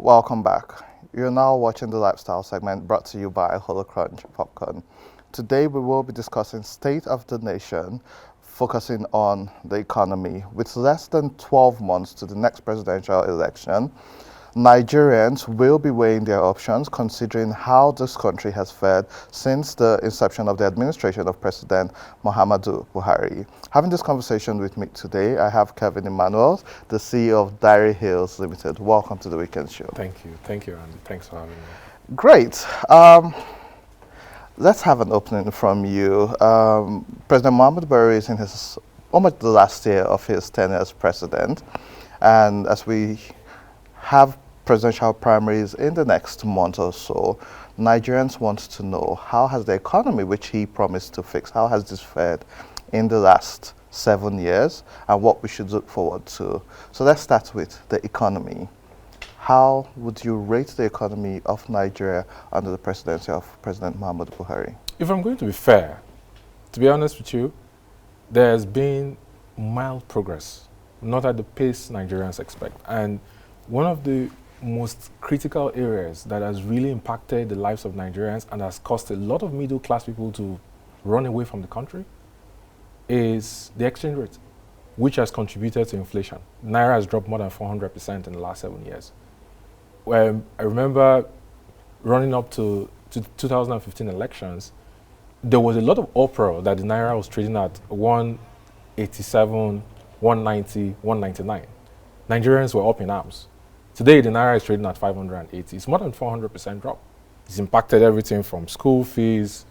welcome back. You're now watching the lifestyle segment brought to you by Holocrunch Popcorn. Today we will be discussing state of the nation, focusing on the economy. With less than 12 months to the next presidential election, Nigerians will be weighing their options considering how this country has fared since the inception of the administration of President Muhammadu Buhari. Having this conversation with me today, I have Kevin Emmanuel, the CEO of Diary Hills Limited. Welcome to the Weekend Show. Thank you, Andy. Thanks for having me. Great. Let's have an opening from you. President Muhammadu Buhari is in his almost the last year of his tenure as president, and as we have presidential primaries in the next month or so, Nigerians want to know how has the economy, which he promised to fix, how has this fared in the last 7 years and what we should look forward to. So let's start with the economy. How would you rate the economy of Nigeria under the presidency of President Muhammadu Buhari? If I'm going to be fair, to be honest with you, there has been mild progress, not at the pace Nigerians expect. And one of the most critical areas that has really impacted the lives of Nigerians and has caused a lot of middle class people to run away from the country is the exchange rate, which has contributed to inflation. Naira has dropped more than 400% in the last 7 years. I remember running up to 2015 elections, there was a lot of uproar that the Naira was trading at 187, 190, 199. Nigerians were up in arms. Today, the Naira is trading at 580. It's more than 400% drop. It's impacted everything from school fees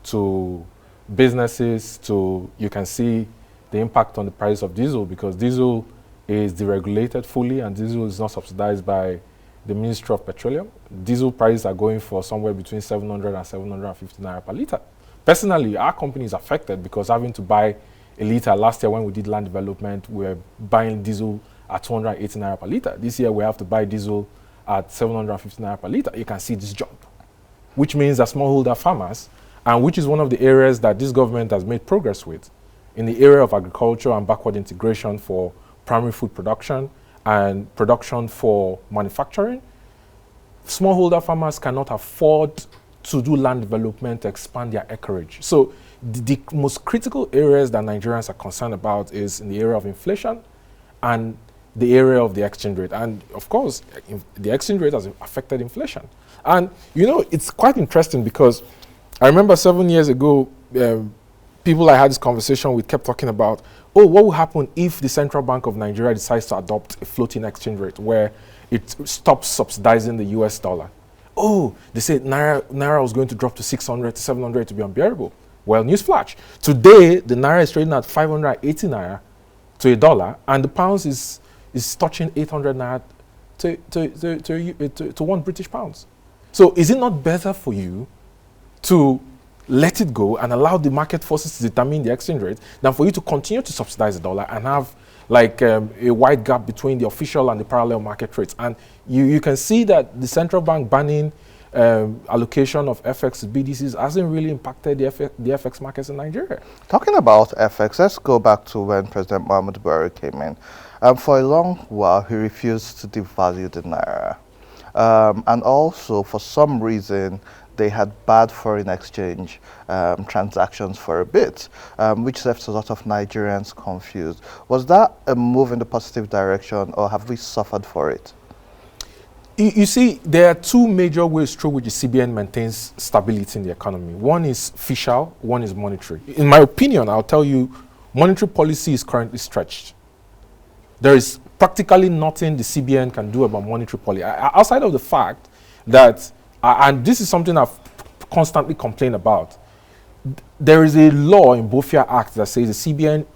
to businesses to, you can see the impact on the price of diesel, because diesel is deregulated fully and diesel is not subsidized by the Ministry of Petroleum. Diesel prices are going for somewhere between 700 and 750 Naira per litre. Personally, our company is affected because having to buy a litre last year when we did land development, we were buying diesel at 280 Naira per litre. This year we have to buy diesel at 750 Naira per litre. You can see this jump, which means that smallholder farmers, and which is one of the areas that this government has made progress with, in the area of agriculture and backward integration for primary food production and production for manufacturing, smallholder farmers cannot afford to do land development to expand their acreage. So the most critical areas that Nigerians are concerned about is in the area of inflation and the area of the exchange rate. And of course, the exchange rate has affected inflation. And you know, it's quite interesting because I remember 7 years ago, people I had this conversation with kept talking about, oh, what will happen if the Central Bank of Nigeria decides to adopt a floating exchange rate where it stops subsidizing the US dollar? Oh, they said Naira was going to drop to 600 to 700 to be unbearable. Well, newsflash. Today, the Naira is trading at 580 Naira to a dollar, and the pounds is touching 800 Naira to 1 British pounds. So is it not better for you to let it go and allow the market forces to determine the exchange rate than for you to continue to subsidize the dollar and have like a wide gap between the official and the parallel market rates? And you can see that the central bank banning allocation of FX to BDCs hasn't really impacted the FX markets in Nigeria. Talking about FX, let's go back to when President Muhammadu Buhari came in. For a long while, he refused to devalue the Naira. And also, for some reason, they had bad foreign exchange transactions for a bit, which left a lot of Nigerians confused. Was that a move in the positive direction, or have we suffered for it? You see, there are two major ways through which the CBN maintains stability in the economy. One is fiscal, one is monetary. In my opinion, I'll tell you, monetary policy is currently stretched. There is practically nothing the CBN can do about monetary policy, outside of the fact that, and this is something I've constantly complained about, there is a law in Bofia Act that says the CBN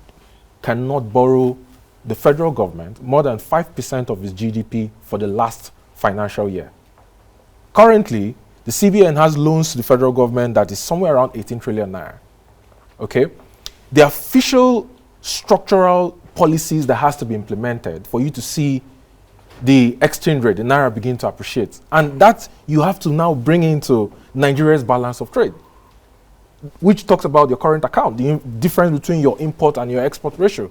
cannot borrow the federal government more than 5% of its GDP for the last financial year. Currently, the CBN has loans to the federal government that is somewhere around 18 trillion naira. Okay? The official structural policies that has to be implemented for you to see the exchange rate, the naira, begin to appreciate. And that you have to now bring into Nigeria's balance of trade, which talks about your current account, the difference between your import and your export ratio.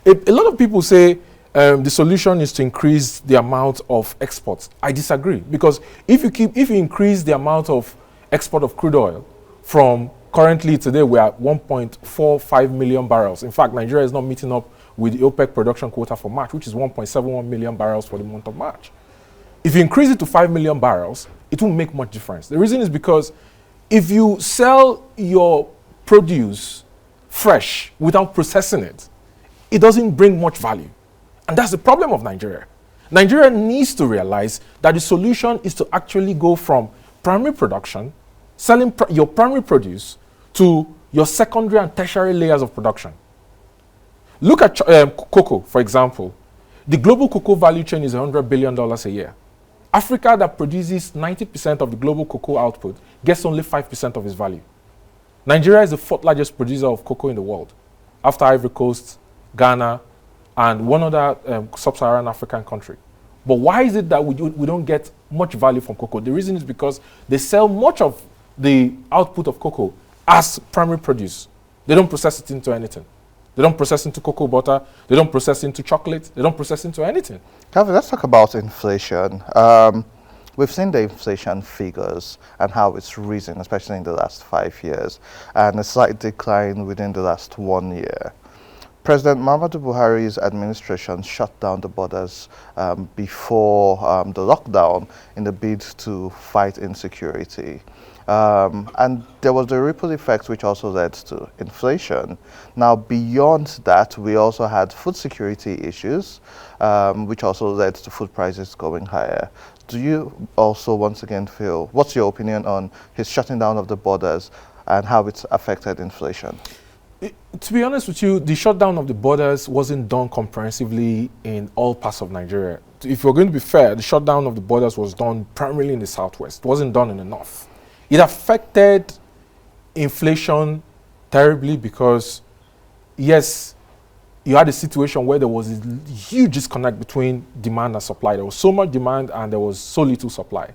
A lot of people say the solution is to increase the amount of exports. I disagree, because if you increase the amount of export of crude oil from currently today we are 1.45 million barrels. In fact, Nigeria is not meeting up with the OPEC production quota for March, which is 1.71 million barrels for the month of March. If you increase it to 5 million barrels, it won't make much difference. The reason is because if you sell your produce fresh without processing it, it doesn't bring much value. And that's the problem of Nigeria. Nigeria needs to realize that the solution is to actually go from primary production, selling your primary produce, to your secondary and tertiary layers of production. Look at cocoa, for example. The global cocoa value chain is $100 billion a year. Africa, that produces 90% of the global cocoa output, gets only 5% of its value. Nigeria is the fourth largest producer of cocoa in the world, after Ivory Coast, Ghana, and one other sub-Saharan African country. But why is it that we don't get much value from cocoa? The reason is because they sell much of the output of cocoa as primary produce. They don't process it into anything. They don't process into cocoa butter. They don't process into chocolate. They don't process into anything. Calvin, let's talk about inflation. We've seen the inflation figures and how it's risen, especially in the last 5 years, and a slight decline within the last 1 year. President Muhammadu Buhari's administration shut down the borders before the lockdown in the bid to fight insecurity. And there was the ripple effect which also led to inflation. Now, beyond that, we also had food security issues, which also led to food prices going higher. Do you also, once again, feel, what's your opinion on his shutting down of the borders and how it's affected inflation? To be honest with you, the shutdown of the borders wasn't done comprehensively in all parts of Nigeria. If we're going to be fair, the shutdown of the borders was done primarily in the southwest. It wasn't done in the north. It affected inflation terribly because, yes, you had a situation where there was a huge disconnect between demand and supply. There was so much demand and there was so little supply.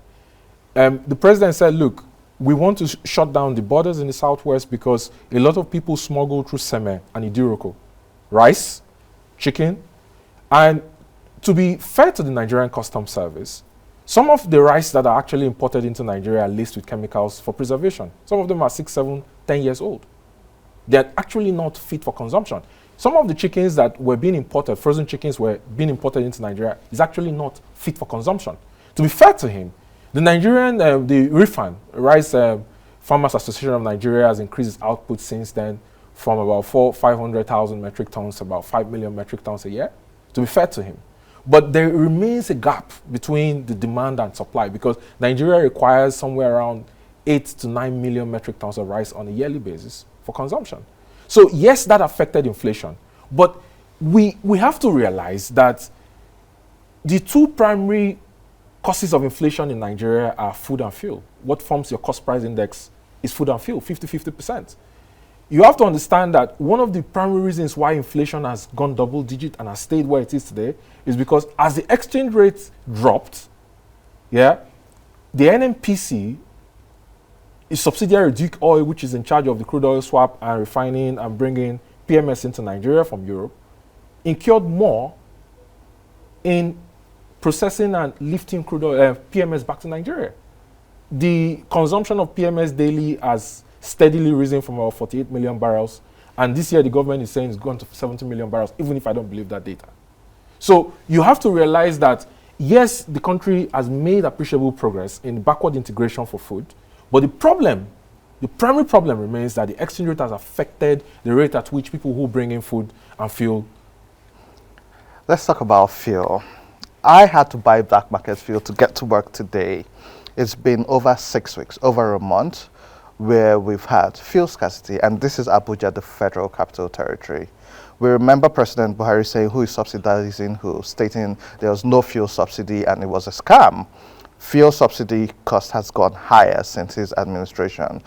The president said, look, we want to shut down the borders in the southwest because a lot of people smuggle through Seme and Idiroko, rice, chicken, and to be fair to the Nigerian Customs Service, some of the rice that are actually imported into Nigeria are laced with chemicals for preservation. Some of them are 6, 7, 10 years old. They're actually not fit for consumption. Some of the chickens that were being imported, frozen chickens were being imported into Nigeria, is actually not fit for consumption. To be fair to him, the Nigerian, the RIFAN, Rice Farmers Association of Nigeria, has increased its output since then from about 500,000 metric tons to about 5 million metric tons a year, to be fair to him. But there remains a gap between the demand and supply because Nigeria requires somewhere around 8 to 9 million metric tons of rice on a yearly basis for consumption. So yes, that affected inflation, but we have to realize that the two primary causes of inflation in Nigeria are food and fuel. What forms your cost price index is food and fuel, 50-50%. You have to understand that one of the primary reasons why inflation has gone double digit and has stayed where it is today is because as the exchange rate dropped, the NNPC is subsidiary Duke Oil, which is in charge of the crude oil swap and refining and bringing PMS into Nigeria from Europe, incurred more in processing and lifting crude oil, PMS back to Nigeria. The consumption of PMS daily has steadily risen from about 48 million barrels. And this year, the government is saying it's going to 70 million barrels, even if I don't believe that data. So you have to realize that, yes, the country has made appreciable progress in backward integration for food. But the primary problem remains that the exchange rate has affected the rate at which people who bring in food and fuel. Let's talk about fuel. I had to buy black market fuel to get to work today. It's been over 6 weeks, over a month, where we've had fuel scarcity, and this is Abuja, the Federal Capital Territory. We remember President Buhari saying who is subsidizing who, stating there was no fuel subsidy and it was a scam. Fuel subsidy cost has gone higher since his administration.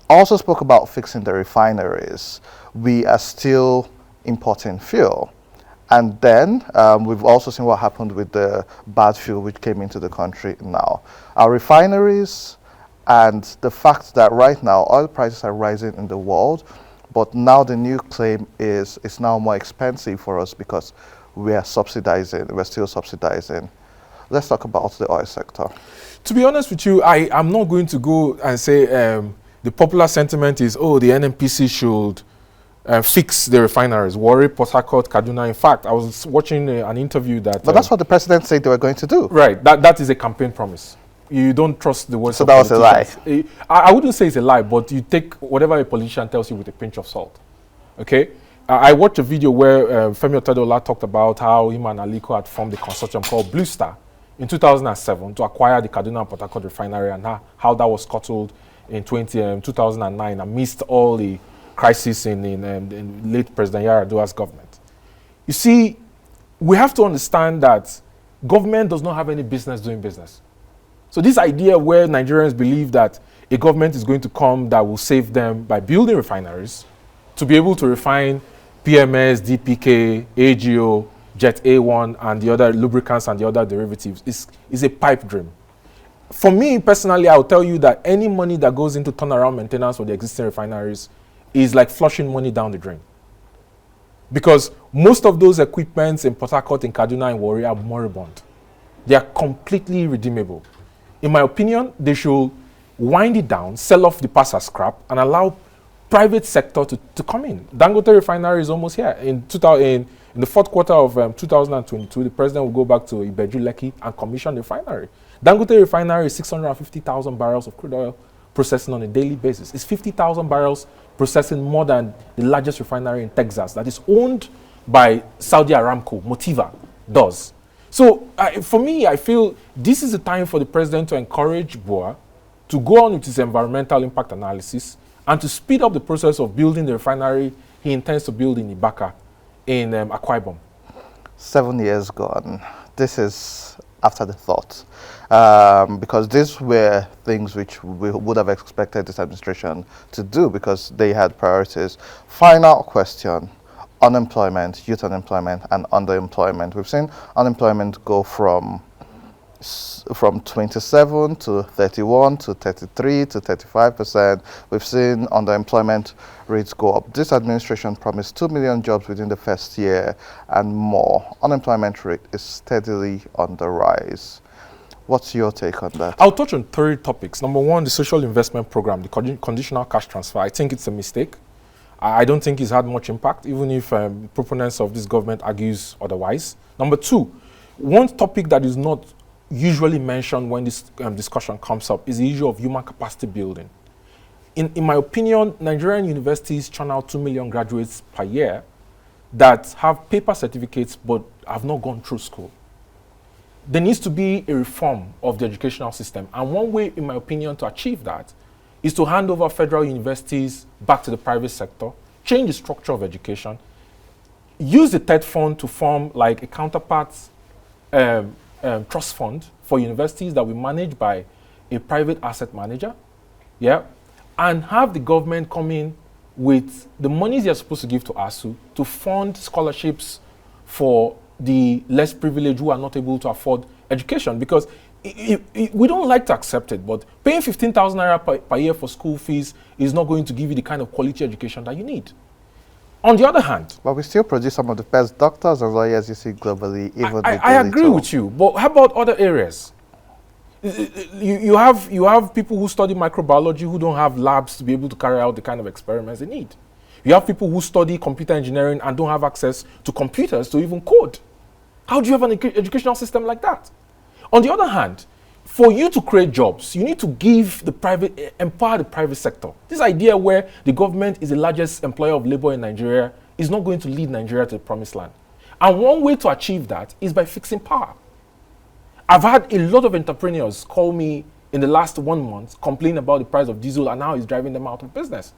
Also spoke about fixing the refineries. We are still importing fuel. And then we've also seen what happened with the bad fuel which came into the country now. Our refineries and the fact that right now oil prices are rising in the world, but now the new claim is it's now more expensive for us because we're still subsidizing. Let's talk about the oil sector. To be honest with you, I'm not going to go and say the popular sentiment is, oh, the NNPC should fix the refineries, Warri, Port Harcourt, Kaduna. In fact, I was watching an interview that... But that's what the president said they were going to do. Right, that is a campaign promise. You don't trust the words of politicians. So that was a lie? I wouldn't say it's a lie, but you take whatever a politician tells you with a pinch of salt. Okay? I watched a video where Femi Otedola talked about how him and Aliko had formed a consortium called Blue Star in 2007 to acquire the Kaduna and Port Harcourt refinery, and how that was scuttled in 2009 amidst all the crisis in late President Yar'Adua's government. You see, we have to understand that government does not have any business doing business. So this idea where Nigerians believe that a government is going to come that will save them by building refineries to be able to refine PMS, DPK, AGO, Jet A1, and the other lubricants and the other derivatives is a pipe dream. For me personally, I'll tell you that any money that goes into turnaround maintenance for the existing refineries is like flushing money down the drain. Because most of those equipments in Port Harcourt, in Kaduna, and Warri are moribund. They are completely redeemable. In my opinion, they should wind it down, sell off the past as scrap, and allow private sector to come in. Dangote refinery is almost here. In the fourth quarter of 2022, the president will go back to Ibeju Lekki and commission the refinery. Dangote refinery is 650,000 barrels of crude oil processing on a daily basis. It's 50,000 barrels processing more than the largest refinery in Texas that is owned by Saudi Aramco, Motiva, does. So for me, I feel this is the time for the president to encourage BOA to go on with his environmental impact analysis and to speed up the process of building the refinery he intends to build in Ibaka in Akwa Ibom. 7 years gone. This is after the thought. Because these were things which we would have expected this administration to do because they had priorities. Final question. Unemployment, youth unemployment, and underemployment. We've seen unemployment go from 27 to 31 to 33 to 35%. We've seen underemployment rates go up. This administration promised 2 million jobs within the first year and more. Unemployment rate is steadily on the rise. What's your take on that? I'll touch on 3 topics. Number 1, the social investment program, the conditional cash transfer. I think it's a mistake. I don't think it's had much impact, even if proponents of this government argues otherwise. Number 2, one topic that is not usually mentioned when this discussion comes up is the issue of human capacity building. In my opinion, Nigerian universities churn out 2 million graduates per year that have paper certificates but have not gone through school. There needs to be a reform of the educational system. And one way, in my opinion, to achieve that is to hand over federal universities back to the private sector, change the structure of education, use the TED fund to form like a counterpart trust fund for universities that will be managed by a private asset manager, and have the government come in with the monies they're supposed to give to ASU to fund scholarships for the less privileged who are not able to afford education. Because we don't like to accept it, but paying 15,000 naira per year for school fees is not going to give you the kind of quality education that you need. On the other hand... But we still produce some of the best doctors and lawyers you see globally, even I agree with you, but how about other areas? You have people who study microbiology who don't have labs to be able to carry out the kind of experiments they need. You have people who study computer engineering and don't have access to computers to even code. How do you have an educational system like that? On the other hand, for you to create jobs, you need to empower the private sector. This idea where the government is the largest employer of labor in Nigeria is not going to lead Nigeria to the promised land. And one way to achieve that is by fixing power. I've had a lot of entrepreneurs call me in the last 1 month, complain about the price of diesel and how it's driving them out of business.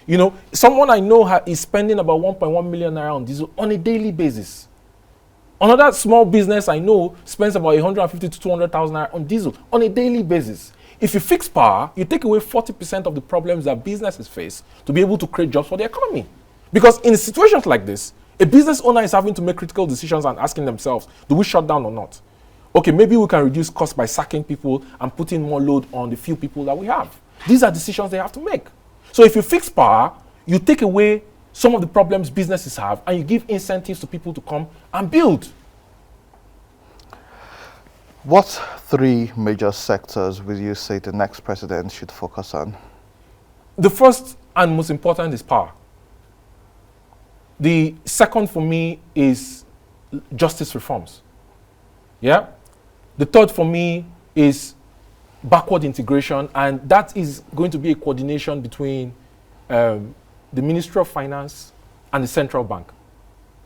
You know, someone I know is spending about 1.1 million naira on diesel on a daily basis. Another small business I know spends about 150 to 200,000 naira on diesel on a daily basis. If you fix power, you take away 40% of the problems that businesses face to be able to create jobs for the economy. Because in situations like this, a business owner is having to make critical decisions and asking themselves, do we shut down or not? Okay, maybe we can reduce costs by sacking people and putting more load on the few people that we have. These are decisions they have to make. So if you fix power, you take away some of the problems businesses have, and you give incentives to people to come and build. What 3 major sectors will you say the next president should focus on? The first and most important is power. The second for me is justice reforms. Yeah? The third for me is backward integration, and that is going to be a coordination between the Ministry of Finance and the central bank.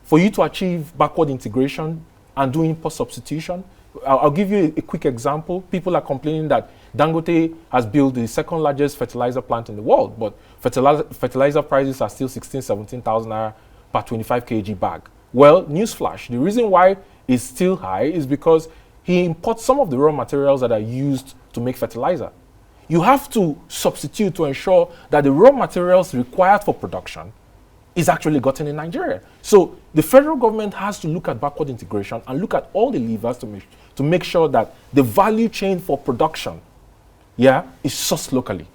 For you to achieve backward integration and do import substitution, I'll give you a quick example. People are complaining that Dangote has built the second largest fertilizer plant in the world, but fertilizer prices are still 17,000 naira per 25 kg bag. Well, newsflash, the reason why it's still high is because he imports some of the raw materials that are used to make fertilizer. You have to substitute to ensure that the raw materials required for production is actually gotten in Nigeria. So the federal government has to look at backward integration and look at all the levers to make sure that the value chain for production, is sourced locally.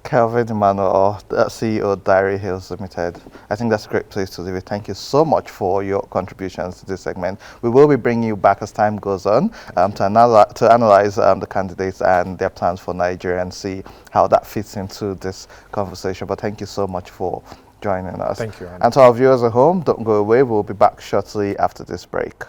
Kelvin Emmanuel, CEO Diary Hills Limited. I think that's a great place to leave it. Thank you so much for your contributions to this segment. We will be bringing you back as time goes on to analyze the candidates and their plans for Nigeria and see how that fits into this conversation. But thank you so much for joining us. Thank you, Andy. And to our viewers at home, don't go away. We'll be back shortly after this break.